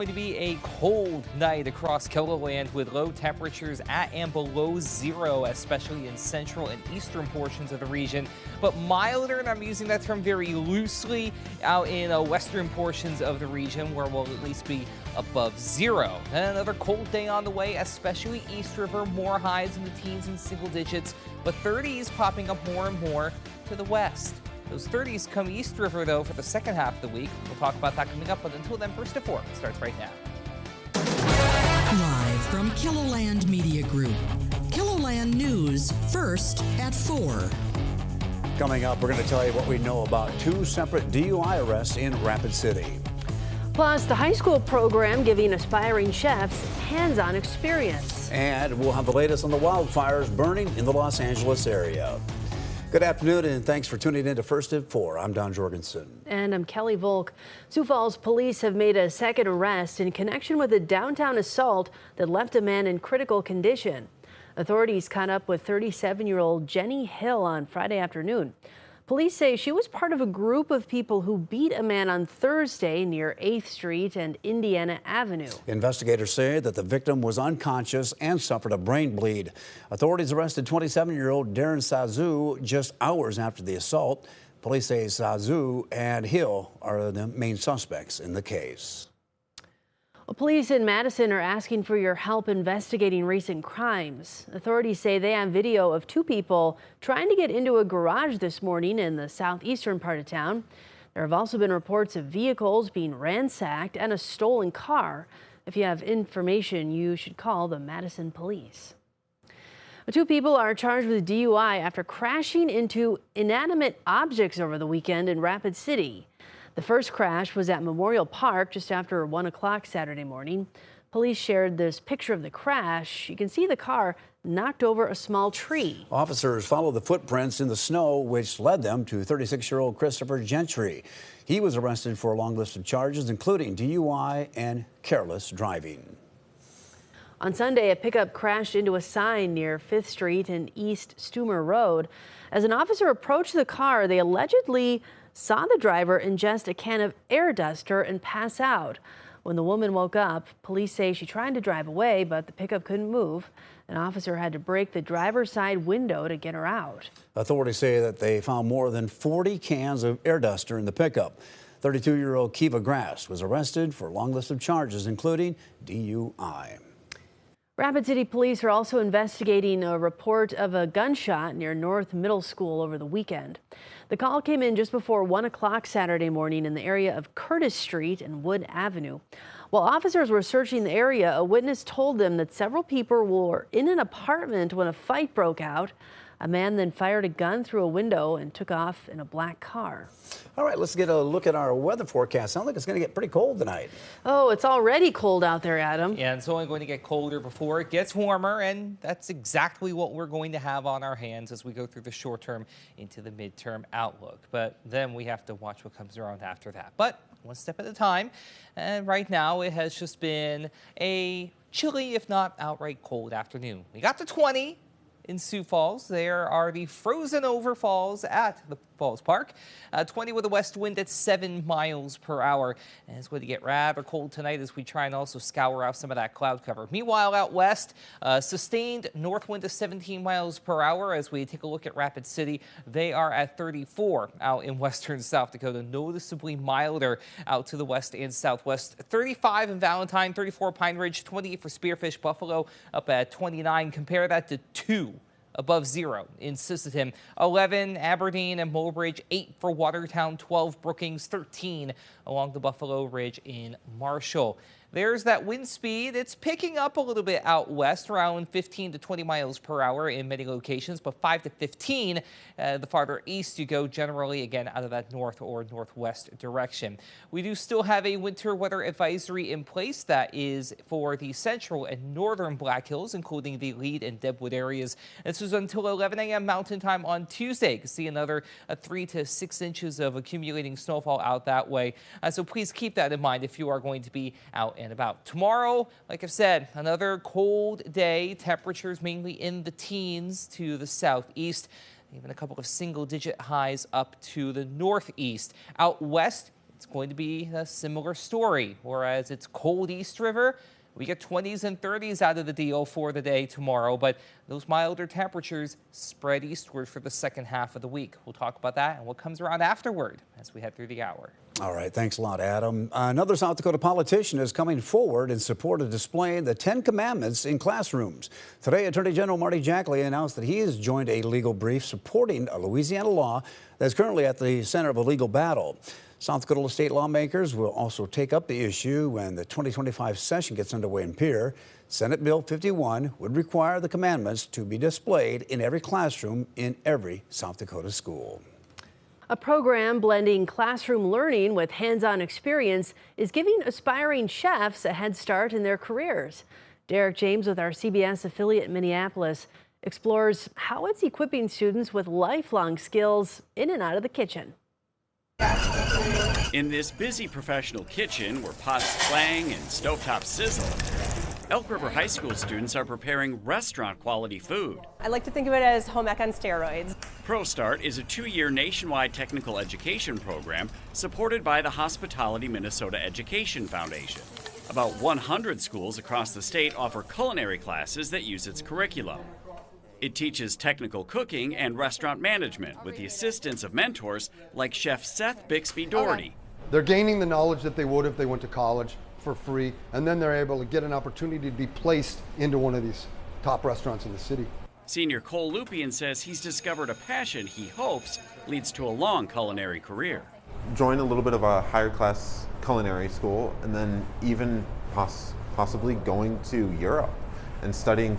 Going to be a cold night across Kiloland with low temperatures at and below zero, especially in central and eastern portions of the region, but milder, and I'm using that term very loosely, out in western portions of the region where we'll at least be above zero. And another cold day on the way, especially East River, more highs in the teens and single digits, but 30s popping up more and more to the west. Those 30s come East River, though, for the second half of the week. We'll talk about that coming up, but until then, First to 4 starts right now. Live from Kiloland Media Group. Kiloland News, first at 4. Coming up, we're going to tell you what we know about 2 separate DUI arrests in Rapid City. Plus, the high school program giving aspiring chefs hands-on experience. And we'll have the latest on the wildfires burning in the Los Angeles area. Good afternoon, and thanks for tuning in to First at 4. I'm Don Jorgensen. And I'm Kelly Volk. Sioux Falls police have made a second arrest in connection with a downtown assault that left a man in critical condition. Authorities caught up with 37-year-old Jenny Hill on Friday afternoon. Police say she was part of a group of people who beat a man on Thursday near 8th Street and Indiana Avenue. Investigators say that the victim was unconscious and suffered a brain bleed. Authorities arrested 27-year-old Darren Sazu just hours after the assault. Police say Sazu and Hill are the main suspects in the case. Police in Madison are asking for your help investigating recent crimes. Authorities say they have video of 2 people trying to get into a garage this morning in the southeastern part of town. There have also been reports of vehicles being ransacked and a stolen car. If you have information, you should call the Madison police. 2 people are charged with DUI after crashing into inanimate objects over the weekend in Rapid City. The first crash was at Memorial Park just after 1 o'clock Saturday morning. Police shared this picture of the crash. You can see the car knocked over a small tree. Officers followed the footprints in the snow, which led them to 36-year-old Christopher Gentry. He was arrested for a long list of charges, including DUI and careless driving. On Sunday, a pickup crashed into a sign near 5th Street and East Stumer Road. As an officer approached the car, they allegedly saw the driver ingest a can of air duster and pass out. When the woman woke up, police say she tried to drive away, but the pickup couldn't move. An officer had to break the driver's side window to get her out. Authorities say that they found more than 40 cans of air duster in the pickup. 32-year-old Kiva Grass was arrested for a long list of charges, including DUI. Rapid City police are also investigating a report of a gunshot near North Middle School over the weekend. The call came in just before 1 o'clock Saturday morning in the area of Curtis Street and Wood Avenue. While officers were searching the area, a witness told them that several people were in an apartment when a fight broke out. A man then fired a gun through a window and took off in a black car. All right, let's get a look at our weather forecast. Sounds like it's going to get pretty cold tonight. Oh, it's already cold out there, Adam. Yeah, it's only going to get colder before it gets warmer, and that's exactly what we're going to have on our hands as we go through the short term into the midterm outlook. But then we have to watch what comes around after that. But one step at a time. And right now it has just been a chilly, if not outright cold afternoon. We got to 20. In Sioux Falls, there are the frozen over falls at the Falls Park. 20 with a west wind at 7 miles per hour. And it's going to get rather cold tonight as we try and also scour out some of that cloud cover. Meanwhile, out west, sustained north wind of 17 miles per hour. As we take a look at Rapid City, they are at 34 out in western South Dakota, noticeably milder out to the west and southwest. 35 in Valentine, 34 Pine Ridge, 28 for Spearfish, Buffalo up at 29. Compare that to 2 above zero in Sisseton, 11 Aberdeen and Mobridge, 8 for Watertown, 12 Brookings, 13 along the Buffalo Ridge in Marshall. There's that wind speed. It's picking up a little bit out west, around 15 to 20 miles per hour in many locations, but 5 to 15 the farther east you go, generally, again, out of that north or northwest direction. We do still have a winter weather advisory in place that is for the central and northern Black Hills, including the Lead and Deadwood areas. This is until 11 a.m. Mountain Time on Tuesday. You can see another 3 to 6 inches of accumulating snowfall out that way. So please keep that in mind if you are going to be out and about. Tomorrow, like I've said, another cold day. Temperatures mainly in the teens to the southeast. Even a couple of single-digit highs up to the northeast. Out west, it's going to be a similar story. Whereas it's cold East River, we get 20s and 30s out of the deal for the day tomorrow, but those milder temperatures spread eastward for the second half of the week. We'll talk about that and what comes around afterward as we head through the hour. All right, thanks a lot, Adam. Another South Dakota politician is coming forward in support of displaying the 10 Commandments in classrooms. Today, Attorney General Marty Jackley announced that he has joined a legal brief supporting a Louisiana law that's currently at the center of a legal battle. South Dakota state lawmakers will also take up the issue when the 2025 session gets underway in Pierre. Senate Bill 51 would require the commandments to be displayed in every classroom in every South Dakota school. A program blending classroom learning with hands-on experience is giving aspiring chefs a head start in their careers. Derek James with our CBS affiliate in Minneapolis explores how it's equipping students with lifelong skills in and out of the kitchen. In this busy professional kitchen where pots clang and stovetops sizzle, Elk River High School students are preparing restaurant-quality food. I like to think of it as home ec on steroids. ProStart is a 2-year nationwide technical education program supported by the Hospitality Minnesota Education Foundation. About 100 schools across the state offer culinary classes that use its curriculum. It teaches technical cooking and restaurant management with the assistance of mentors like Chef Seth Bixby Doherty. They're gaining the knowledge that they would if they went to college for free, and then they're able to get an opportunity to be placed into one of these top restaurants in the city. Senior Cole Lupian says he's discovered a passion he hopes leads to a long culinary career. Join a little bit of a higher class culinary school, and then even possibly going to Europe and studying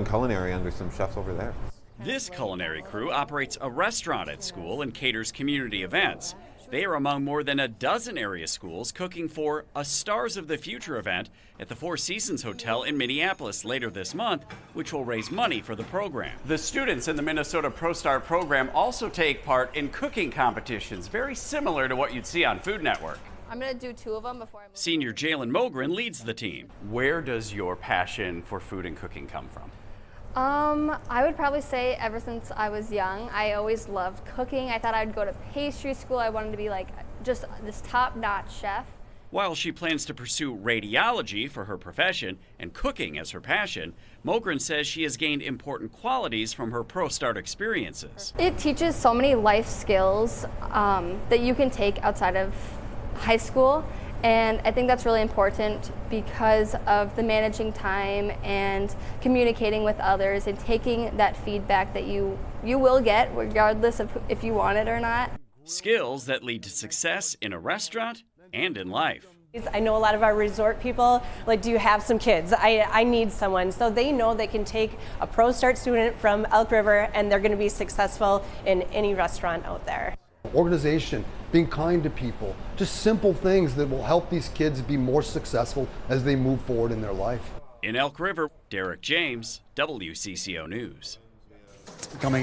culinary under some chefs over there. This culinary crew operates a restaurant at school and caters community events. They are among more than a dozen area schools cooking for a Stars of the Future event at the Four Seasons Hotel in Minneapolis later this month, which will raise money for the program. The students in the Minnesota ProStart program also take part in cooking competitions, very similar to what you'd see on Food Network. I'm going to do 2 of them before I move. Senior Jalen Mogren leads the team. Where does your passion for food and cooking come from? I would probably say ever since I was young, I always loved cooking. I thought I'd go to pastry school. I wanted to be like just this top-notch chef. While she plans to pursue radiology for her profession and cooking as her passion, Mogren says she has gained important qualities from her ProStart experiences. It teaches so many life skills that you can take outside of high school. And I think that's really important because of the managing time and communicating with others and taking that feedback that you will get regardless of if you want it or not. Skills that lead to success in a restaurant and in life. I know a lot of our resort people, like, do you have some kids? I need someone. So they know they can take a ProStart student from Elk River and they're going to be successful in any restaurant out there. Organization, being kind to people, just simple things that will help these kids be more successful as they move forward in their life. In Elk River, Derek James, WCCO News. Coming